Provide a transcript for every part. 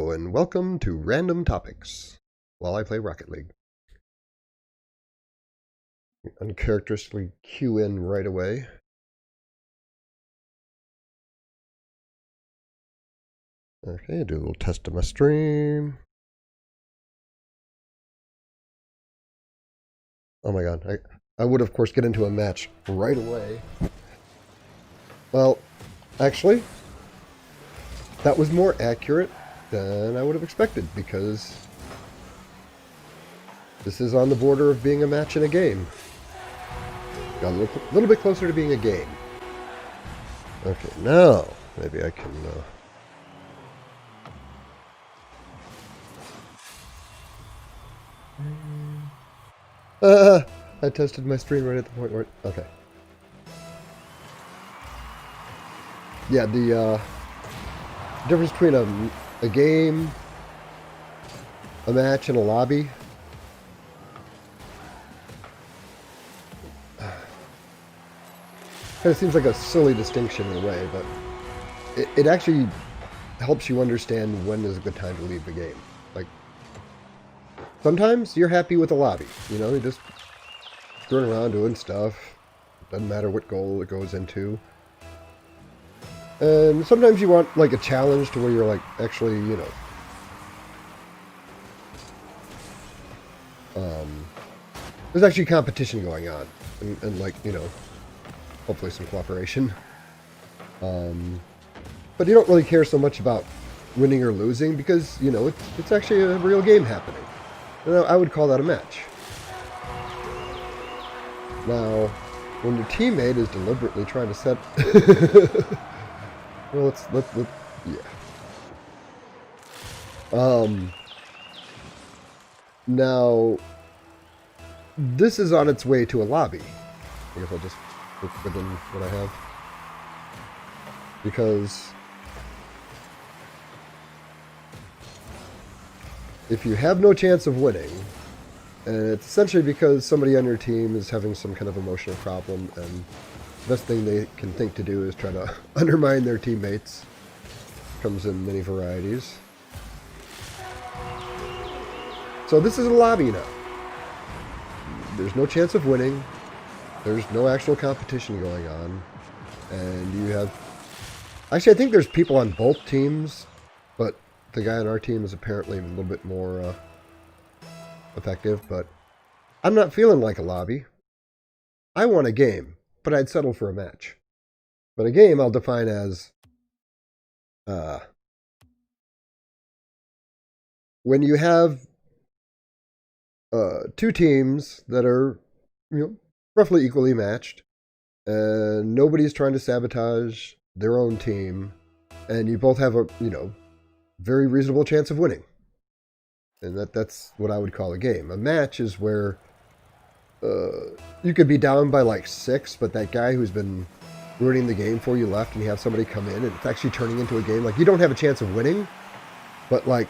Hello, and welcome to Random Topics, while I play Rocket League. Uncharacteristically cue in right away. Okay, do a little test of my stream. Oh my god, I would of course get into a match right away. Well, actually, that was more accurate than I would have expected, because this is on the border of being a match in a game. Got a little bit closer to being a game. Okay, now maybe I can... I tested my stream right at the point where... Okay. Yeah, the difference between a game, a match, and a lobby. Kind of seems like a silly distinction in a way, but it actually helps you understand when is a good time to leave the game. Like, sometimes you're happy with a lobby. You know, you're just screwing around doing stuff. Doesn't matter what goal it goes into. And sometimes you want, like, a challenge to where you're, like, actually, you know... there's actually competition going on. And like, you know, hopefully some cooperation. But you don't really care so much about winning or losing because, you know, it's actually a real game happening. And I would call that a match. Now, when your teammate is deliberately trying to set... well, let's yeah. Now, this is on its way to a lobby. I guess I'll just look within what I have. Because if you have no chance of winning, and it's essentially because somebody on your team is having some kind of emotional problem, and the best thing they can think to do is try to undermine their teammates. Comes in many varieties. So this is a lobby now. There's no chance of winning. There's no actual competition going on. And you have... Actually, I think there's people on both teams, but the guy on our team is apparently a little bit more effective, but I'm not feeling like a lobby. I want a game, but I'd settle for a match. But a game I'll define as when you have two teams that are, you know, roughly equally matched, and nobody's trying to sabotage their own team, and you both have a, you know, very reasonable chance of winning. And that's what I would call a game. A match is where you could be down by like 6, but that guy who's been ruining the game for you left, and you have somebody come in, and it's actually turning into a game. Like, you don't have a chance of winning, but like...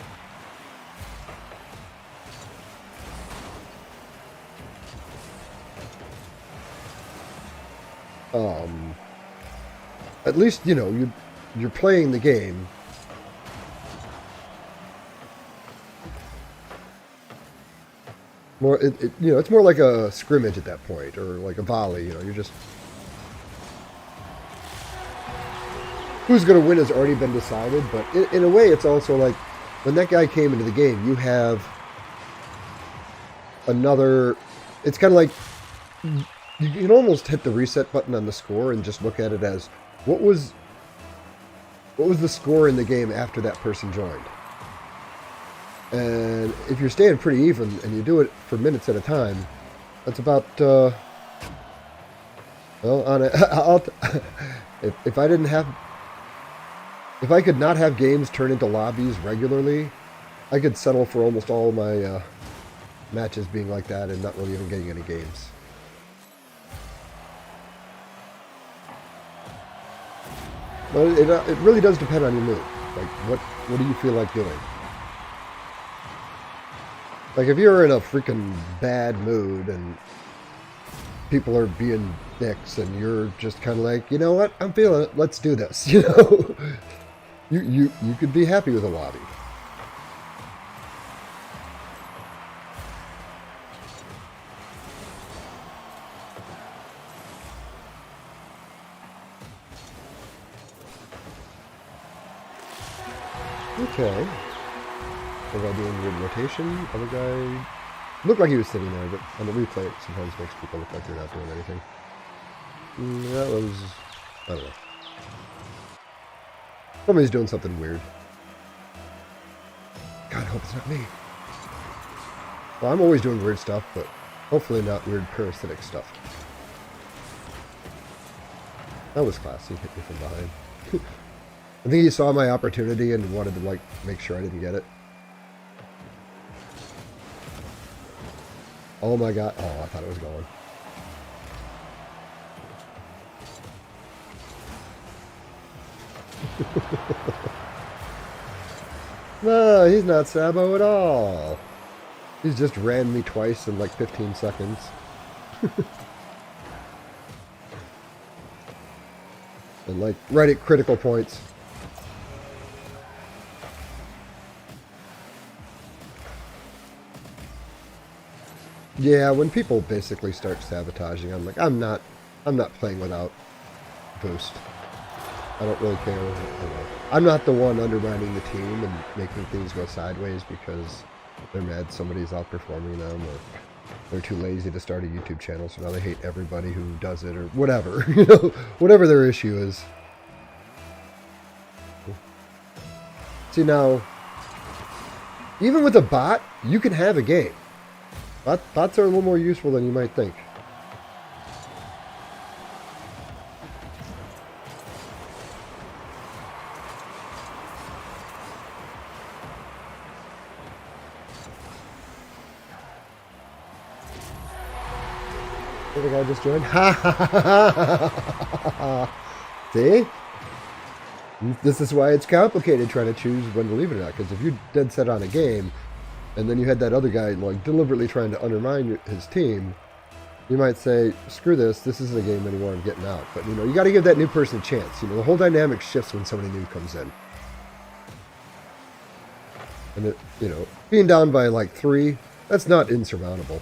at least, you know, you're playing the game. More, you know, it's more like a scrimmage at that point, or like a volley. You know, you're just... Who's going to win has already been decided, but in a way, it's also like, when that guy came into the game, you have another... It's kind of like... You can almost hit the reset button on the score and just look at it as, what was the score in the game after that person joined? And if you're staying pretty even and you do it for minutes at a time, that's about, well, on a, if I could not have games turn into lobbies regularly, I could settle for almost all my matches being like that and not really even getting any games. But it really does depend on your mood. Like, what do you feel like doing? Like, if you're in a freaking bad mood and people are being dicks and you're just kind of like, you know what, I'm feeling it, let's do this, you know? you could be happy with a lobby. Okay. Other guy doing weird rotation. Other guy looked like he was sitting there, but on the replay it sometimes makes people look like they're not doing anything. That was... I don't know. Somebody's doing something weird. God, I hope it's not me. Well, I'm always doing weird stuff, but hopefully not weird parasitic stuff. That was classy. Hit me from behind. I think he saw my opportunity and wanted to, like, make sure I didn't get it. Oh my god. Oh, I thought it was going. No, he's not Sabo at all. He's just ran me twice in like 15 seconds. And like right at critical points. Yeah, when people basically start sabotaging, I'm like, I'm not playing without boost. I don't really care. I'm not the one undermining the team and making things go sideways because they're mad somebody's outperforming them, or they're too lazy to start a YouTube channel, so now they hate everybody who does it, or whatever. You know, whatever their issue is. See, now, even with a bot, you can have a game. Bots are a little more useful than you might think. The guy just joined. Ha ha ha ha! See? This is why it's complicated trying to choose when to leave it or not. Because if you're dead set on a game, and then you had that other guy like deliberately trying to undermine his team, you might say, "Screw this! This isn't a game anymore. I'm getting out." But you know, you got to give that new person a chance. You know, the whole dynamic shifts when somebody new comes in. And it, you know, being down by like 3, that's not insurmountable.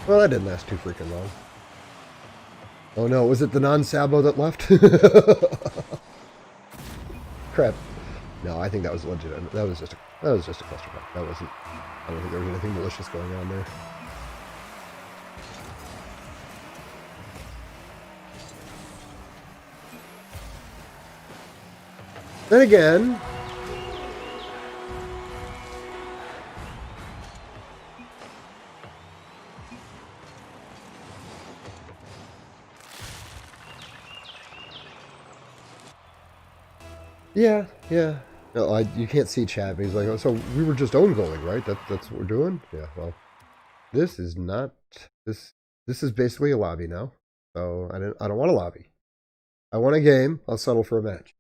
Well, that didn't last too freaking long. Oh no, was it the non-Sabo that left? Crap. No, I think that was legit. That was just a clusterfuck. That wasn't. I don't think there was anything malicious going on there. Then again, yeah. No, you can't see chat. But he's like, oh, so we were just own goaling, right? That's what we're doing. Yeah. Well, this is not this. This is basically a lobby now. So I don't want a lobby. I want a game. I'll settle for a match.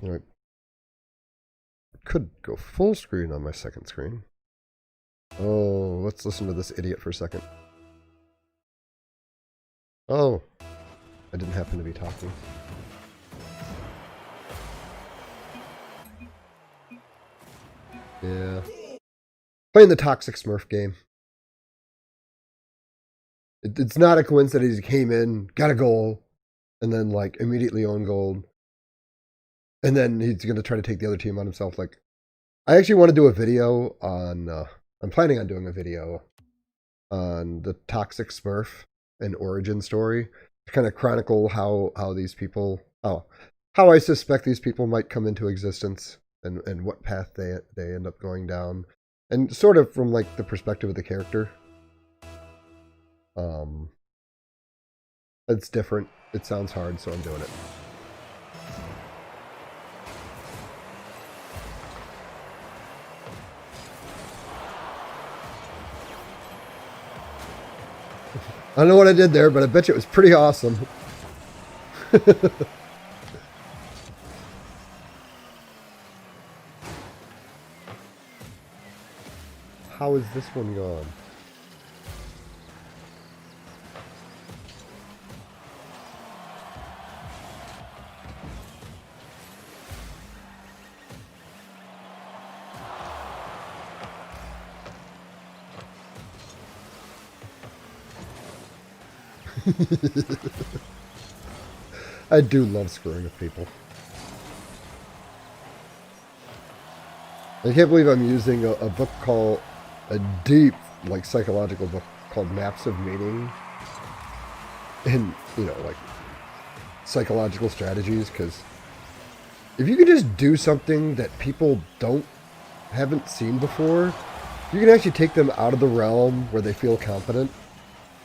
All right. Could go full screen on my second screen. Oh, let's listen to this idiot for a second. Oh, I didn't happen to be talking. Yeah. Playing the Toxic Smurf game. It's not a coincidence he came in, got a goal, and then, like, immediately owned goal. And then he's going to try to take the other team on himself. Like, I actually want to do a video on, I'm planning on doing a video on the Toxic Smurf and origin story. To kind of chronicle how these people, how I suspect these people might come into existence and what path they end up going down. And sort of from, like, the perspective of the character. It's different. It sounds hard, so I'm doing it. I don't know what I did there, but I bet you it was pretty awesome. How is this one gone? I do love screwing with people. I can't believe I'm using a book called, a deep, like, psychological book called Maps of Meaning in, you know, like, psychological strategies, because if you can just do something that people haven't seen before, you can actually take them out of the realm where they feel confident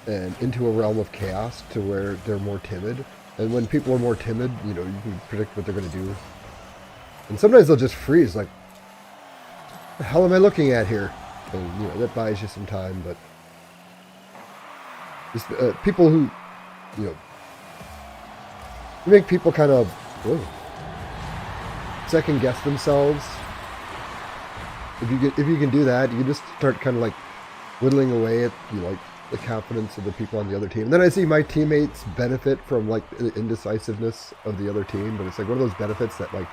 and into a realm of chaos to where they're more timid. And when people are more timid, you know, you can predict what they're going to do. And sometimes they'll just freeze, like, what the hell am I looking at here? And, you know, that buys you some time, but just, people who, you know, you make people kind of second guess themselves. If you can do that, you can just start kind of like whittling away at, you know, like, the confidence of the people on the other team. And then I see my teammates benefit from, like, the indecisiveness of the other team, but it's like one of those benefits that, like,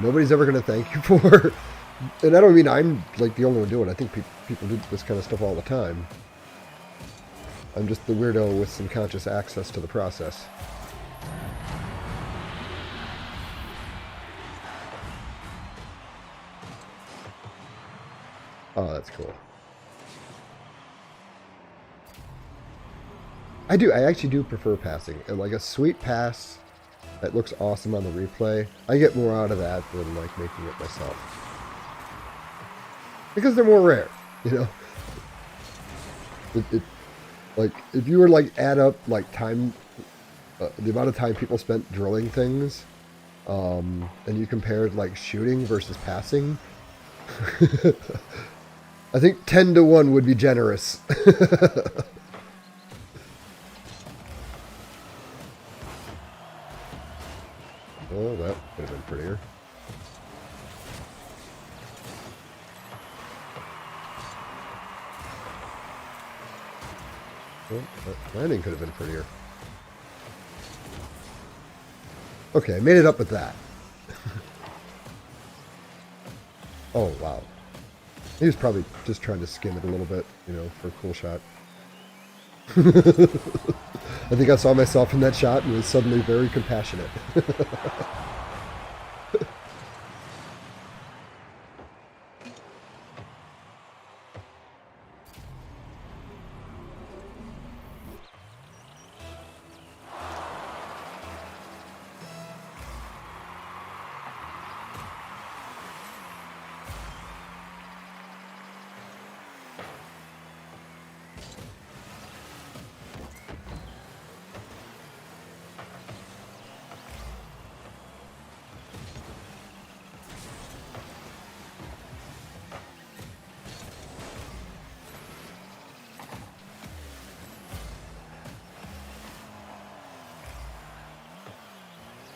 nobody's ever going to thank you for. And I don't mean I'm, like, the only one doing it. I think people do this kind of stuff all the time. I'm just the weirdo with some conscious access to the process. Oh, that's cool. I actually do prefer passing. And, like, a sweet pass that looks awesome on the replay, I get more out of that than, like, making it myself. Because they're more rare, you know? Like, if you were, like, add up, like, time, the amount of time people spent drilling things, and you compared, like, shooting versus passing, I think 10 to 1 would be generous. Oh, that would have been prettier. Well, that landing could have been prettier. Okay, I made it up with that. Oh, wow. He was probably just trying to skim it a little bit, you know, for a cool shot. I think I saw myself in that shot and was suddenly very compassionate.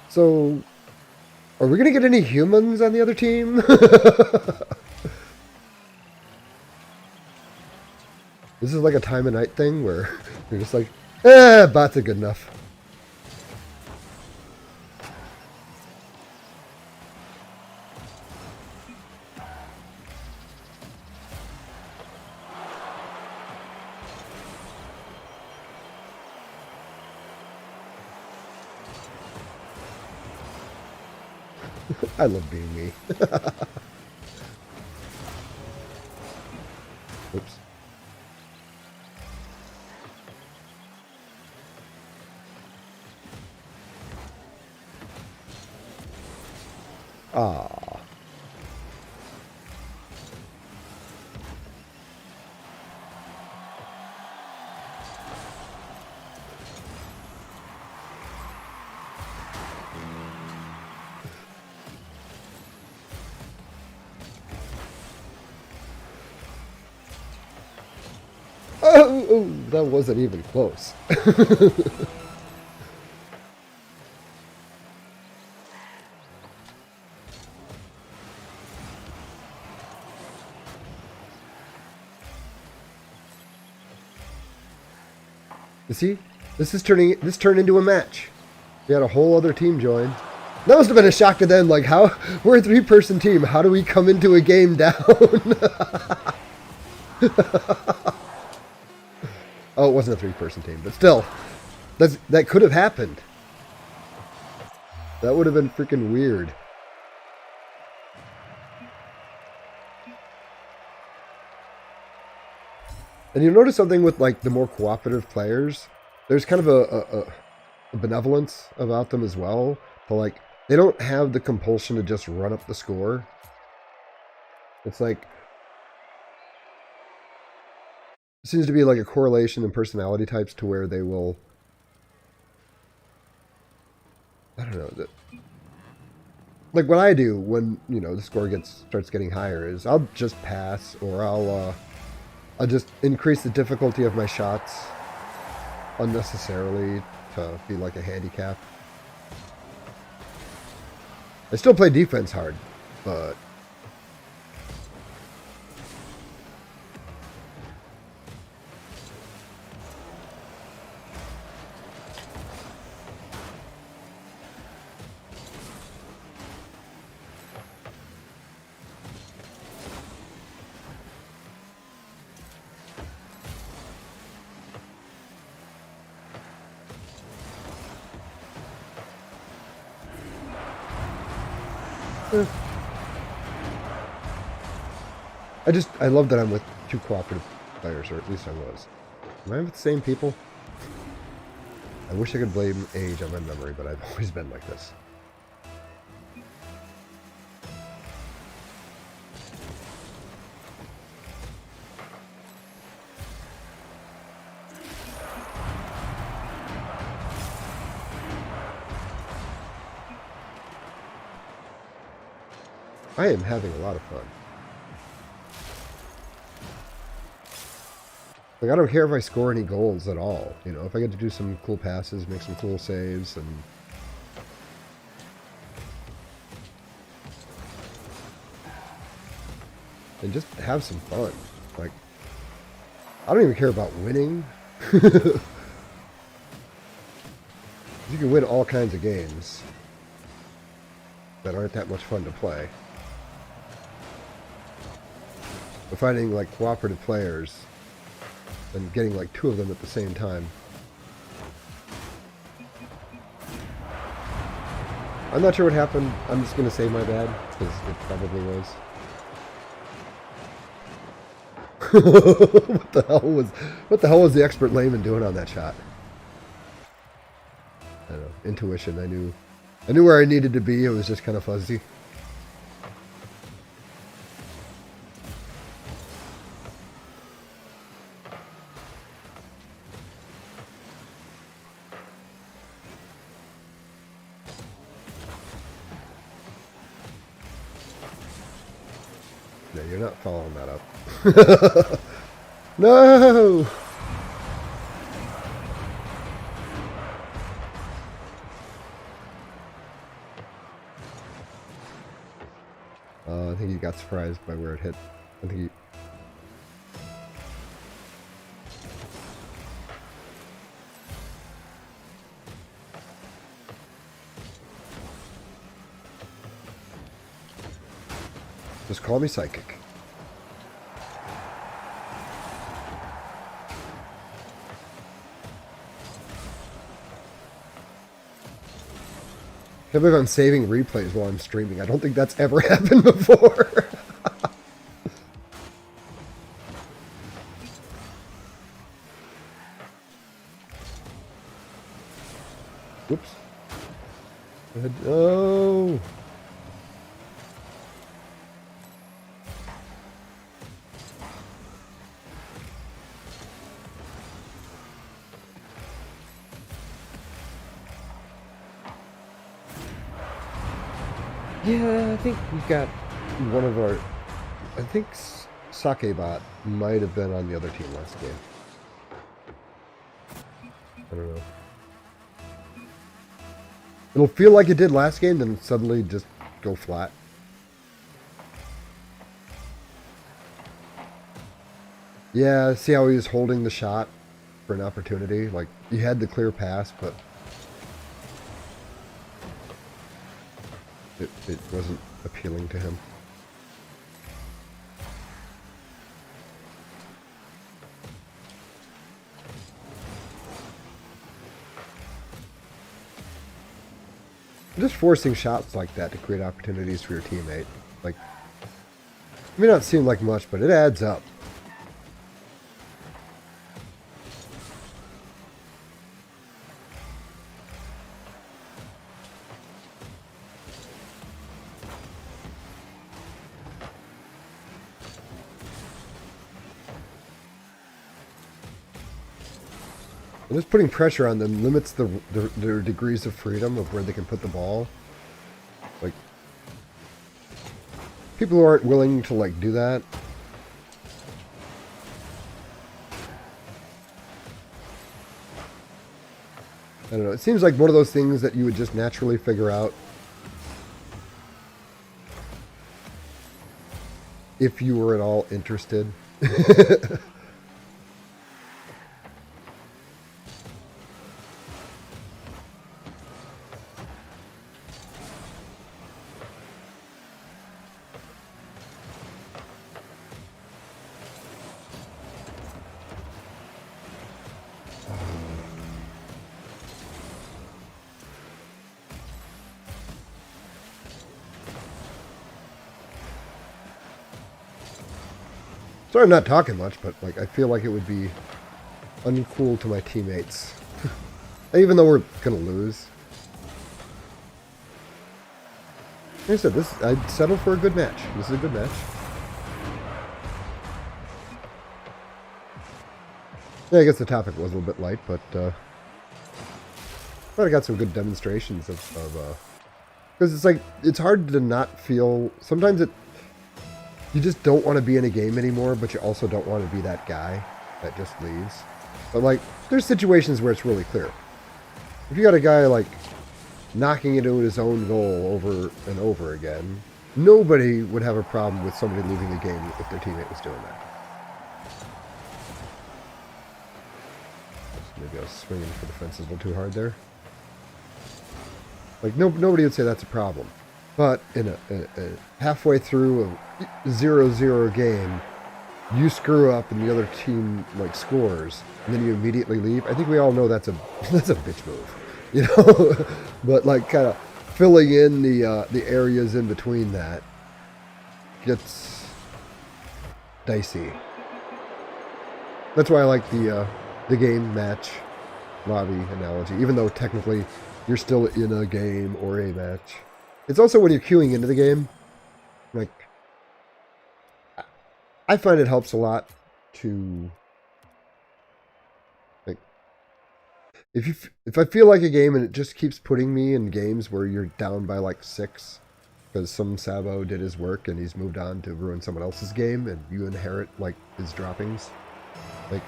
So, are we going to get any humans on the other team? This is like a time of night thing where you're just like, bots are good enough. I love being me. Oops. Ah. Oh, that wasn't even close. You see, this turned into a match. We had a whole other team join. That must have been a shock to them. Like, how we're a 3-person team. How do we come into a game down? Oh, it wasn't a 3-person team, but still, That could have happened. That would have been freaking weird. And you notice something with like the more cooperative players. There's kind of a benevolence about them as well. To like, they don't have the compulsion to just run up the score. It's like, it seems to be like a correlation in personality types to where they will, I don't know, like what I do when, you know, the score starts getting higher is I'll just pass, or I'll just increase the difficulty of my shots unnecessarily to be like a handicap. I still play defense hard, but I love that I'm with two cooperative players, or at least I was. Am I with the same people? I wish I could blame age on my memory, but I've always been like this. I am having a lot of fun. Like, I don't care if I score any goals at all. You know, if I get to do some cool passes, make some cool saves, and just have some fun. Like, I don't even care about winning. You can win all kinds of games that aren't that much fun to play. But finding, like, cooperative players and getting, like, two of them at the same time. I'm not sure what happened. I'm just going to say my bad, because it probably was. What the hell was the expert layman doing on that shot? I don't know. Intuition. I knew where I needed to be. It was just kind of fuzzy. No, you're not following that up. No! I think he got surprised by where it hit. I think he... Just call me psychic. I can't believe I'm saving replays while I'm streaming. I don't think that's ever happened before. Whoops. Oh. Yeah, I think we've got one of our... I think Sakebot might have been on the other team last game. I don't know. It'll feel like it did last game, then suddenly just go flat. Yeah, see how he was holding the shot for an opportunity? Like, you had the clear pass, but... It wasn't appealing to him. just forcing shots like that to create opportunities for your teammate. Like, it may not seem like much, but it adds up. And just putting pressure on them limits their degrees of freedom of where they can put the ball. Like, people who aren't willing to, like, do that, I don't know, it seems like one of those things that you would just naturally figure out if you were at all interested. Sorry I'm not talking much, but like I feel like it would be uncool to my teammates. Even though we're gonna lose. Like I said, I'd settle for a good match. This is a good match. Yeah, I guess the topic was a little bit light, but I got some good demonstrations of because it's like, it's hard to not feel, sometimes you just don't want to be in a game anymore, but you also don't want to be that guy that just leaves. But like, there's situations where it's really clear. If you got a guy like knocking into his own goal over and over again, nobody would have a problem with somebody leaving the game if their teammate was doing that. Maybe I was swinging for the fences a little too hard there. Like, nobody would say that's a problem. But in a halfway through a 0-0 game, you screw up and the other team like scores, and then you immediately leave. I think we all know that's a bitch move, you know. But like, kind of filling in the areas in between that gets dicey. That's why I like the game match lobby analogy, even though technically you're still in a game or a match. It's also when you're queuing into the game, like, I find it helps a lot to, like, if I feel like a game and it just keeps putting me in games where you're down by like 6 because some Sabo did his work and he's moved on to ruin someone else's game and you inherit like his droppings, like,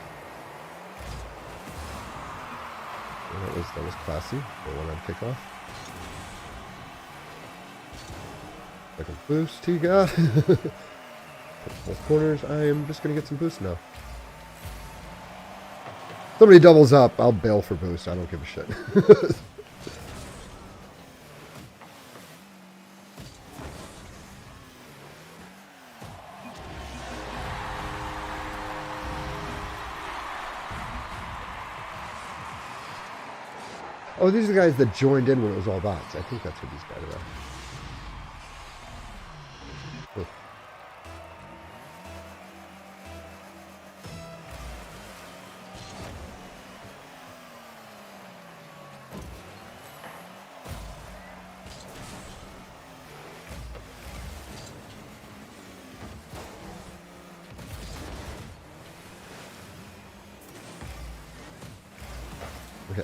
that was classy. They went on kickoff. Like a boost he got. Both corners. I am just going to get some boost now. Somebody doubles up, I'll bail for boost. I don't give a shit. Oh, these are the guys that joined in when it was all bots. I think that's what these guys are.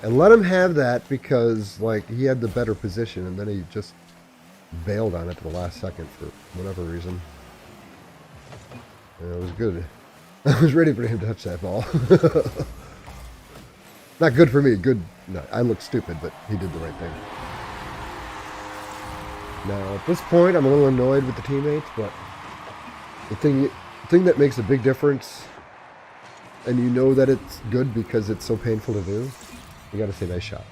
And let him have that because, like, he had the better position, and then he just bailed on it to the last second for whatever reason. And it was good. I was ready for him to touch that ball. Not good for me. Good. No, I look stupid, but he did the right thing. Now, at this point, I'm a little annoyed with the teammates, but the thing that makes a big difference, and you know that it's good because it's so painful to do, you gotta say nice shot.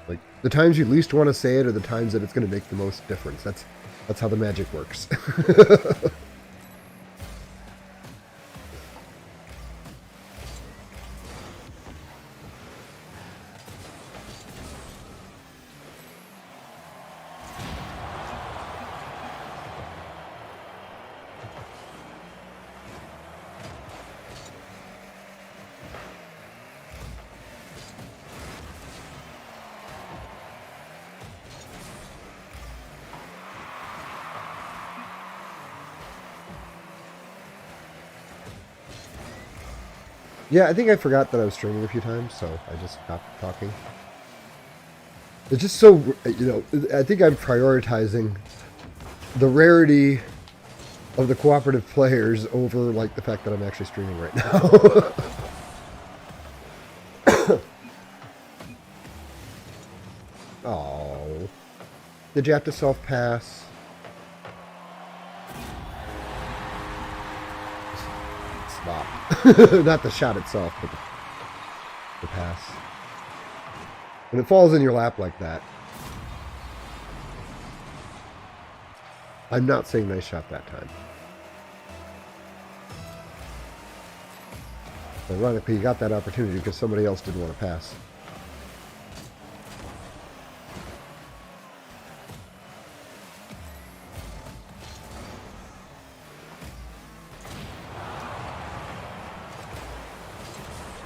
Like, the times you least want to say it are the times that it's gonna make the most difference. That's how the magic works. Yeah, I think I forgot that I was streaming a few times, so I just stopped talking. It's just so, I think I'm prioritizing the rarity of the cooperative players over, like, the fact that I'm actually streaming right now. Oh. Did you have to self-pass? Stop. Not the shot itself, but the pass. When it falls in your lap like that. I'm not saying nice shot that time. Ironically, you got that opportunity because somebody else didn't want to pass.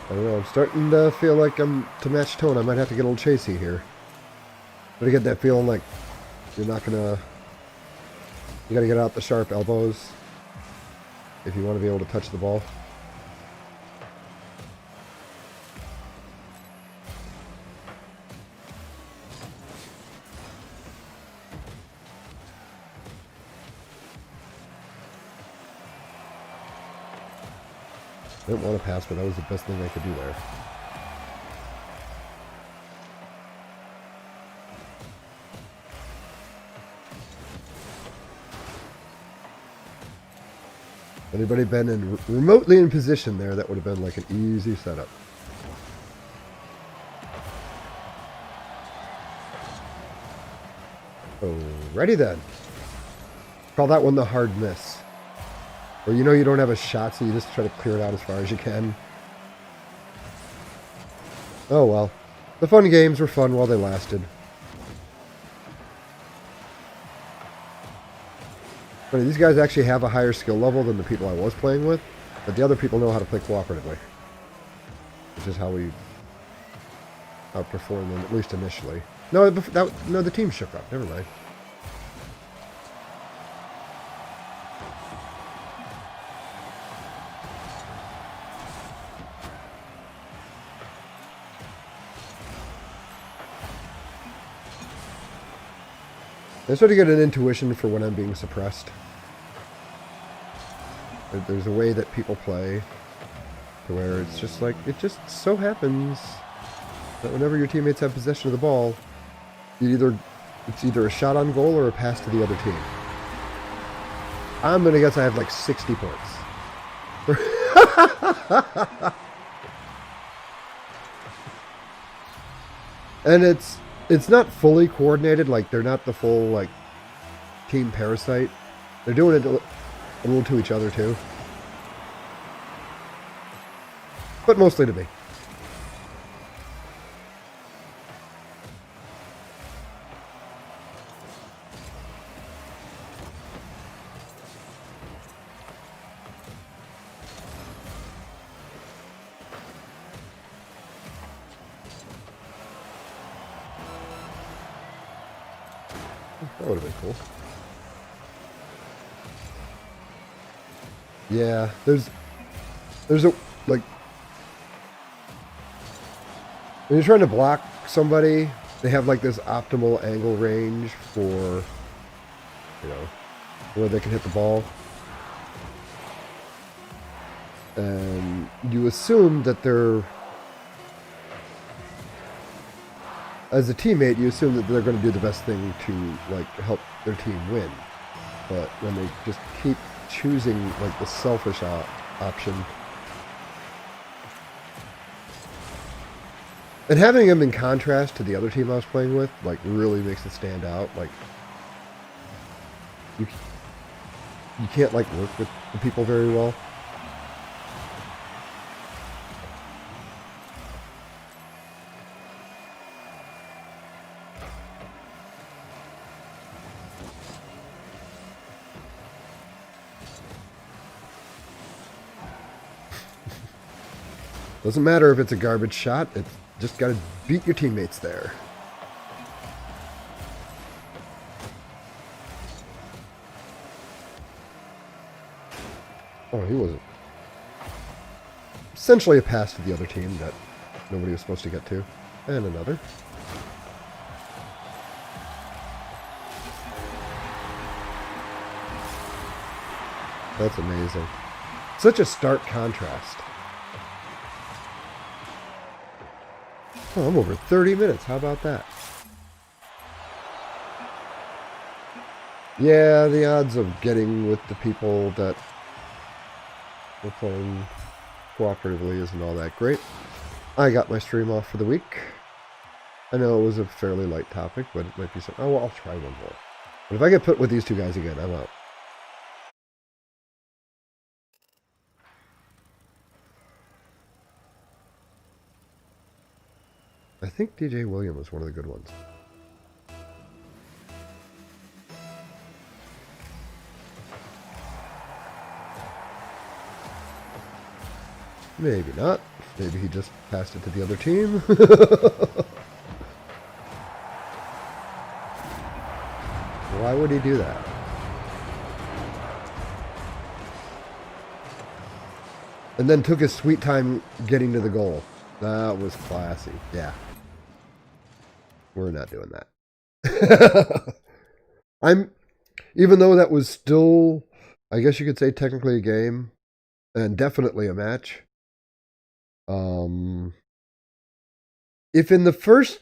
I don't know, I'm starting to feel like to match tone, I might have to get a little chasey here. But I get that feeling like you're not gonna... You gotta get out the sharp elbows if you want to be able to touch the ball. I didn't want to pass, but that was the best thing I could do there. Anybody been remotely in position there, that would have been like an easy setup. Alrighty then. Call that one the hard miss. Or you know you don't have a shot, so you just try to clear it out as far as you can. Oh well. The fun games were fun while they lasted. But these guys actually have a higher skill level than the people I was playing with, but the other people know how to play cooperatively. Which is how we outperform them, at least initially. No, the team shook up. Never mind. I sort of get an intuition for when I'm being suppressed. There's a way that people play to where it's just like, it just so happens that whenever your teammates have possession of the ball, it's either a shot on goal or a pass to the other team. I'm going to guess I have like 60 points. And it's not fully coordinated, like they're not the full like team parasite. They're doing it a little to each other too. But mostly to me. That would have been cool. Yeah, there's a, like, when you're trying to block somebody, they have like this optimal angle range for, where they can hit the ball. And you assume that they're, as a teammate, you assume that they're going to do the best thing to like help their team win. But when they just keep choosing like the selfish option, and having them in contrast to the other team I was playing with, like, really makes it stand out. Like, you can't like work with the people very well. Doesn't matter if it's a garbage shot, it's just got to beat your teammates there. Oh, he wasn't. essentially a pass to the other team that nobody was supposed to get to. And another. That's amazing. Such a stark contrast. Oh, I'm over 30 minutes. How about that? Yeah, the odds of getting with the people that we're playing cooperatively isn't all that great. I got my stream off for the week. I know it was a fairly light topic, but it might be something. Oh, well, I'll try one more. But if I get put with these two guys again, I'm out. I think DJ William was one of the good ones. Maybe not. Maybe he just passed it to the other team. Why would he do that? And then took his sweet time getting to the goal. That was classy. Yeah. We're not doing that. Even though that was still, I guess you could say technically a game, and definitely a match. If in the first,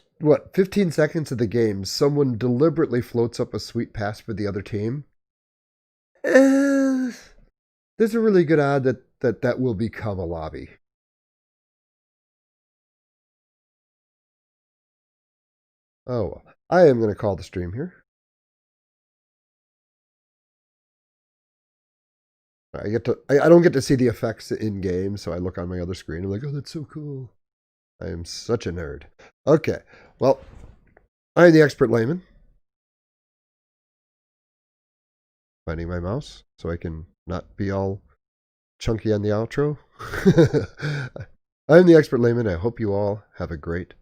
15 seconds of the game, someone deliberately floats up a sweet pass for the other team, there's a really good odd that will become a lobby. Oh, well. I am going to call the stream here. I don't get to see the effects in game, so I look on my other screen. I'm like, oh, that's so cool. I am such a nerd. Okay, well, I am the expert layman. Finding my mouse so I can not be all chunky on the outro. I am the expert layman. I hope you all have a great